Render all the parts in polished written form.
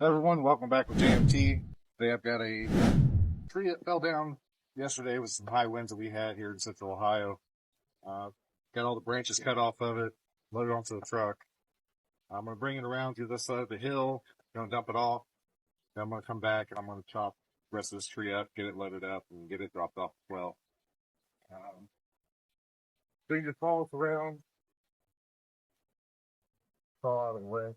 Everyone, welcome back with JMT. Today I've got a tree that fell down yesterday with some high winds that we had here in Central Ohio. Got all the branches cut off of it, loaded onto the truck. I'm going to bring it around to this side of the hill, going to dump it off. Then I'm going to come back and I'm going to chop the rest of this tree up, get it loaded up, and get it dropped off as well. Tree just falls around, fall out of the way.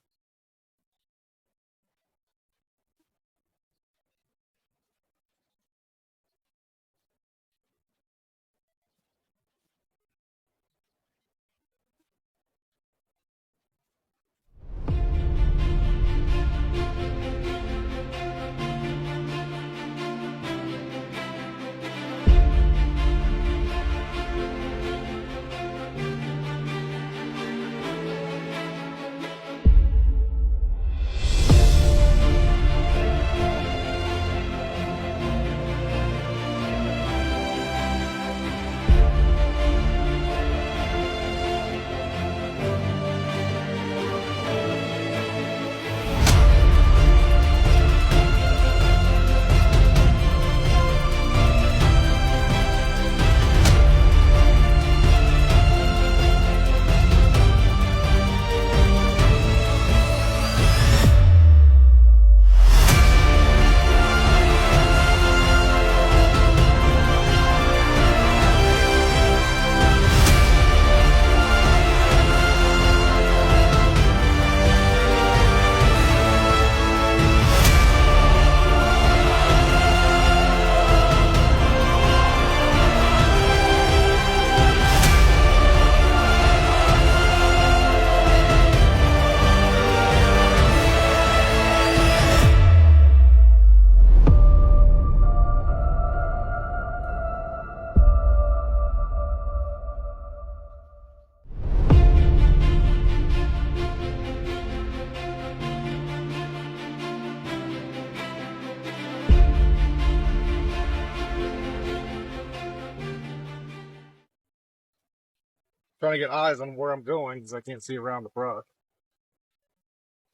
Trying to get eyes on where I'm going because I can't see around the brush.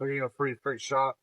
So getting a pretty straight shot.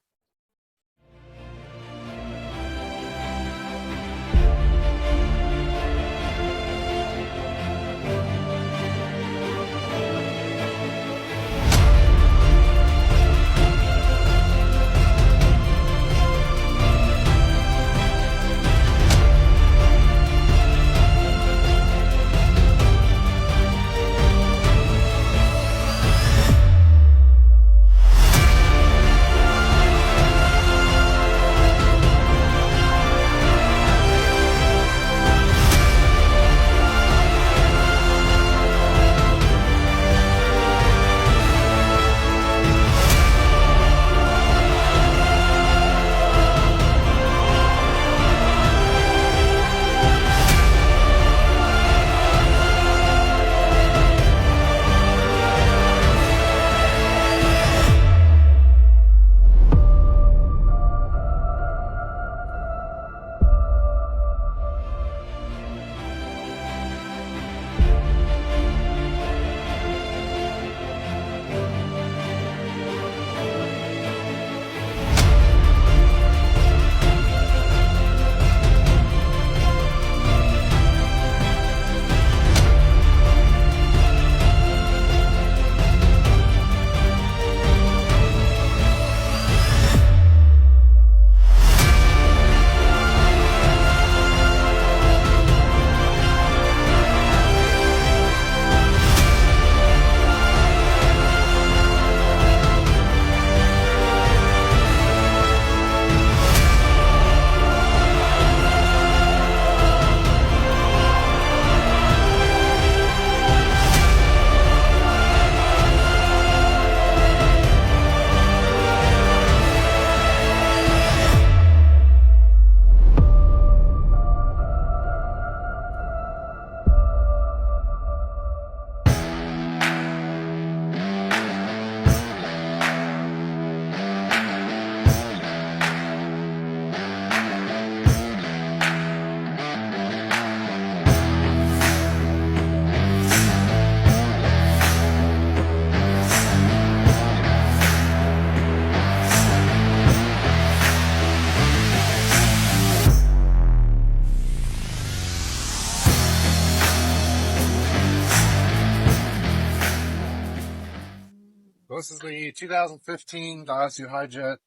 This is the 2015 Daihatsu Hijet,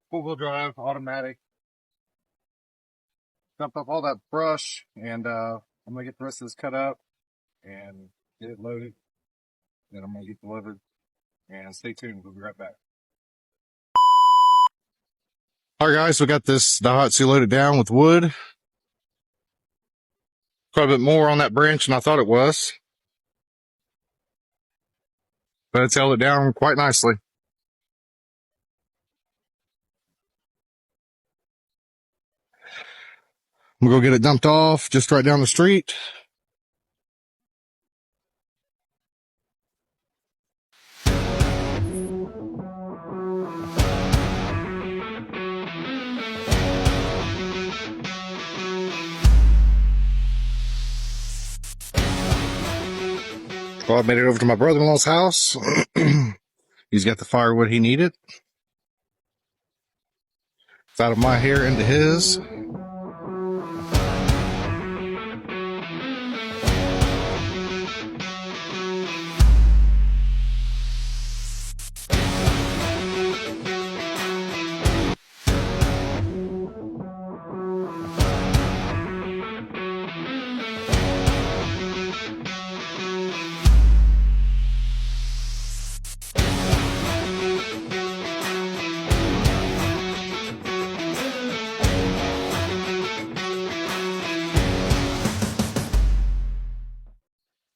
four-wheel drive, automatic. Dumped up all that brush, and I'm gonna get the rest of this cut up and get it loaded. Then I'm gonna get delivered. And stay tuned. We'll be right back. All right, guys, we got this Daihatsu loaded down with wood. Quite a bit more on that branch than I thought it was, but it's held it down quite nicely. I'm gonna go get it dumped off just right down the street. Well, I made it over to my brother-in-law's house. He's got the firewood he needed. It's out of my hair into his.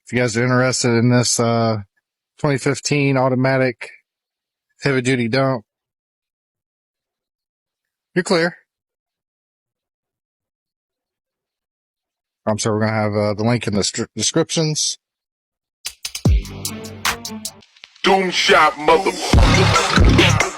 If you guys are interested in this 2015 automatic heavy-duty dump, you're clear. I'm sorry, we're going to have the link in the descriptions. Doom shot, motherfucker.